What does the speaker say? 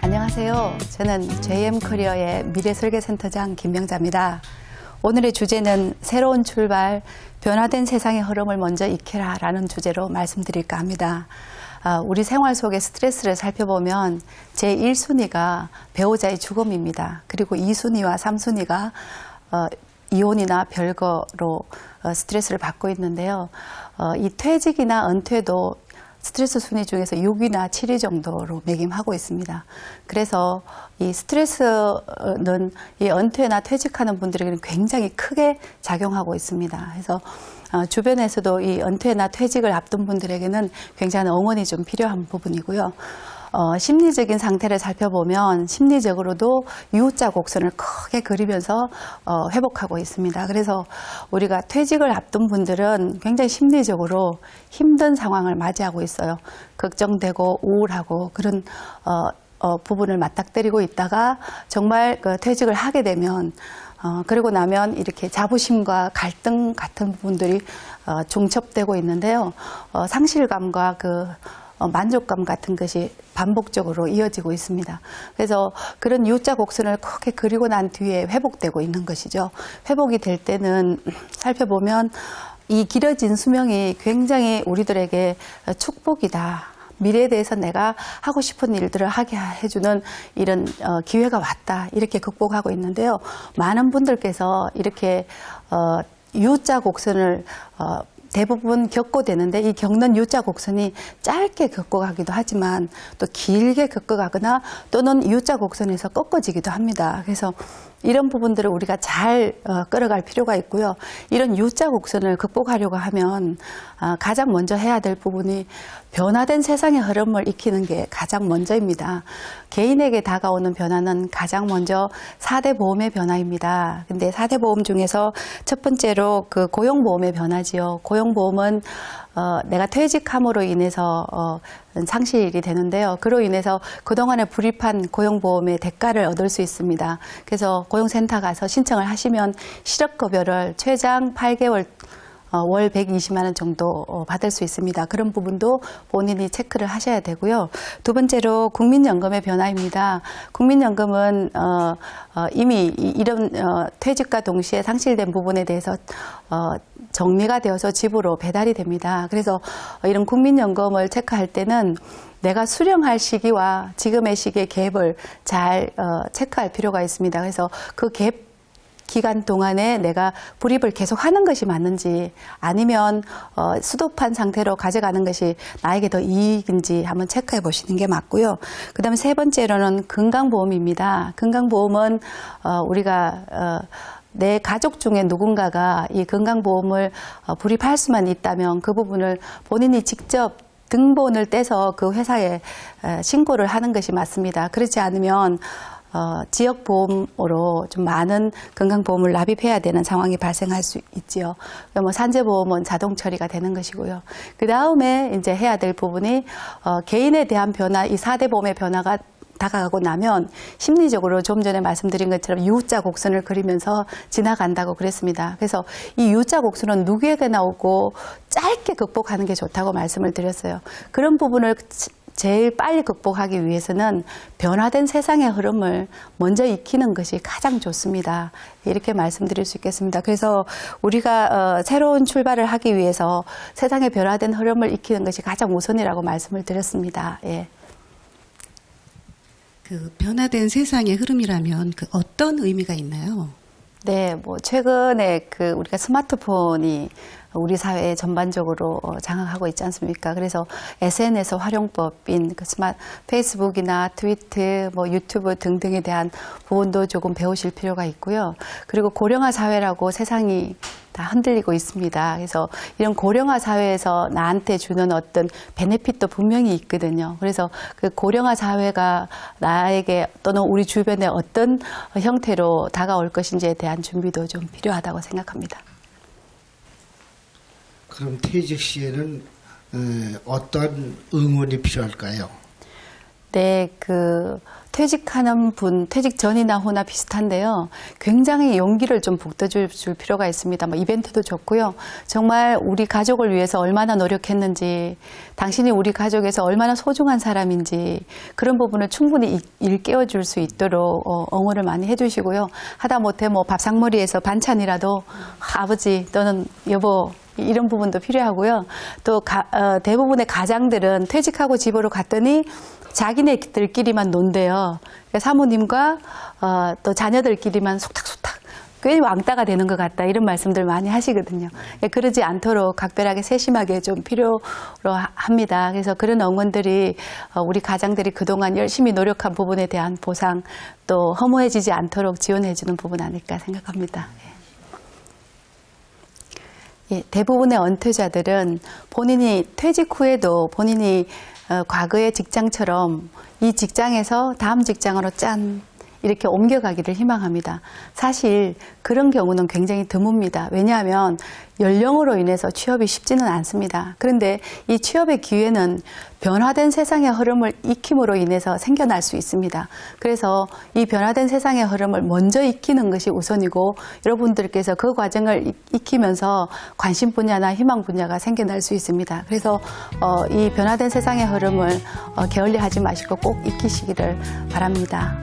안녕하세요. 저는 JM 커리어의 미래설계센터장 김명자입니다. 오늘의 주제는 새로운 출발, 변화된 세상의 흐름을 먼저 익혀라 라는 주제로 말씀드릴까 합니다. 우리 생활 속의 스트레스를 살펴보면 제1순위가 배우자의 죽음입니다. 그리고 2순위와 3순위가 이혼이나 별거로 스트레스를 받고 있는데요. 이 퇴직이나 은퇴도 스트레스 순위 중에서 6위나 7위 정도로 매김하고 있습니다. 그래서 이 스트레스는 이 은퇴나 퇴직하는 분들에게는 굉장히 크게 작용하고 있습니다. 그래서 주변에서도 이 은퇴나 퇴직을 앞둔 분들에게는 굉장히 응원이 좀 필요한 부분이고요. 심리적인 상태를 살펴보면 심리적으로도 U자 곡선을 크게 그리면서 회복하고 있습니다. 그래서 우리가 퇴직을 앞둔 분들은 굉장히 심리적으로 힘든 상황을 맞이하고 있어요. 걱정되고 우울하고 그런 부분을 맞닥뜨리고 있다가 정말 그 퇴직을 하게 되면 그러고 나면 이렇게 자부심과 갈등 같은 부분들이 중첩되고 있는데요. 상실감과 만족감 같은 것이 반복적으로 이어지고 있습니다. 그래서 그런 U자 곡선을 크게 그리고 난 뒤에 회복되고 있는 것이죠. 회복이 될 때는 살펴보면 이 길어진 수명이 굉장히 우리들에게 축복이다. 미래에 대해서 내가 하고 싶은 일들을 하게 해주는 이런 기회가 왔다. 이렇게 극복하고 있는데요. 많은 분들께서 이렇게 U자 곡선을 대부분 겪고되는데 이 겪는 U자 곡선이 짧게 겪어가기도 하지만 또 길게 겪어가거나 또는 U자 곡선에서 꺾어지기도 합니다. 그래서 이런 부분들을 우리가 잘 끌어갈 필요가 있고요. 이런 U자 곡선을 극복하려고 하면 가장 먼저 해야 될 부분이 변화된 세상의 흐름을 익히는 게 가장 먼저입니다. 개인에게 다가오는 변화는 가장 먼저 4대 보험의 변화입니다. 근데 4대 보험 중에서 첫 번째로 그 고용보험의 변화지요. 고용보험은 내가 퇴직함으로 인해서 상실이 되는데요. 그로 인해서 그동안에 불입한 고용보험의 대가를 얻을 수 있습니다. 그래서 고용센터 가서 신청을 하시면 실업급여를 최장 8개월 월 120만 원 정도 받을 수 있습니다. 그런 부분도 본인이 체크를 하셔야 되고요. 두 번째로 국민연금의 변화입니다. 국민연금은 이미 이런 퇴직과 동시에 상실된 부분에 대해서 정리가 되어서 집으로 배달이 됩니다. 그래서 이런 국민연금을 체크할 때는 내가 수령할 시기와 지금의 시기의 갭을 잘 체크할 필요가 있습니다. 그래서 그 갭 기간 동안에 내가 불입을 계속 하는 것이 맞는지 아니면 수도판 상태로 가져가는 것이 나에게 더 이익인지 한번 체크해 보시는 게 맞고요. 그 다음에 세 번째로는 건강보험입니다. 건강보험은 우리가 내 가족 중에 누군가가 이 건강보험을 불입할 수만 있다면 그 부분을 본인이 직접 등본을 떼서 그 회사에 신고를 하는 것이 맞습니다. 그렇지 않으면 지역보험으로 좀 많은 건강보험을 납입해야 되는 상황이 발생할 수 있지요. 산재보험은 자동 처리가 되는 것이고요. 그 다음에 이제 해야 될 부분이 개인에 대한 변화, 이 4대 보험의 변화가 다가가고 나면 심리적으로 좀 전에 말씀드린 것처럼 U자 곡선을 그리면서 지나간다고 그랬습니다. 그래서 이 U자 곡선은 누구에게 나오고 짧게 극복하는 게 좋다고 말씀을 드렸어요. 그런 부분을 제일 빨리 극복하기 위해서는 변화된 세상의 흐름을 먼저 익히는 것이 가장 좋습니다. 이렇게 말씀드릴 수 있겠습니다. 그래서 우리가 새로운 출발을 하기 위해서 세상의 변화된 흐름을 익히는 것이 가장 우선이라고 말씀을 드렸습니다. 예. 그 변화된 세상의 흐름이라면 그 어떤 의미가 있나요? 네, 최근에 우리가 스마트폰이 우리 사회 전반적으로 장악하고 있지 않습니까? 그래서 SNS 활용법인 페이스북이나 트위터, 유튜브 등등에 대한 부분도 조금 배우실 필요가 있고요. 그리고 고령화 사회라고 세상이 다 흔들리고 있습니다. 그래서 이런 고령화 사회에서 나한테 주는 어떤 베네핏도 분명히 있거든요. 그래서 그 고령화 사회가 나에게 또는 우리 주변에 어떤 형태로 다가올 것인지에 대한 준비도 좀 필요하다고 생각합니다. 그럼 퇴직 시에는 어떤 응원이 필요할까요? 네, 퇴직하는 분, 퇴직 전이나 후나 비슷한데요. 굉장히 용기를 좀 북돋을 줄 필요가 있습니다. 뭐 이벤트도 좋고요. 정말 우리 가족을 위해서 얼마나 노력했는지, 당신이 우리 가족에서 얼마나 소중한 사람인지 그런 부분을 충분히 일깨워줄 수 있도록 응원을 많이 해주시고요. 하다못해 뭐 밥상머리에서 반찬이라도 아버지 또는 여보 이런 부분도 필요하고요. 또 대부분의 가장들은 퇴직하고 집으로 갔더니 자기네들끼리만 논대요. 그러니까 사모님과 또 자녀들끼리만 속닥속닥 꽤 왕따가 되는 것 같다 이런 말씀들 많이 하시거든요. 그러지 않도록 각별하게 세심하게 좀 필요로 합니다. 그래서 그런 응원들이 우리 가장들이 그동안 열심히 노력한 부분에 대한 보상 또 허무해지지 않도록 지원해주는 부분 아닐까 생각합니다. 예, 대부분의 은퇴자들은 본인이 퇴직 후에도 본인이 과거의 직장처럼 이 직장에서 다음 직장으로 짠 이렇게 옮겨가기를 희망합니다. 사실 그런 경우는 굉장히 드뭅니다. 왜냐하면 연령으로 인해서 취업이 쉽지는 않습니다. 그런데 이 취업의 기회는 변화된 세상의 흐름을 익힘으로 인해서 생겨날 수 있습니다. 그래서 이 변화된 세상의 흐름을 먼저 익히는 것이 우선이고 여러분들께서 그 과정을 익히면서 관심 분야나 희망 분야가 생겨날 수 있습니다. 그래서 이 변화된 세상의 흐름을 게을리하지 마시고 꼭 익히시기를 바랍니다.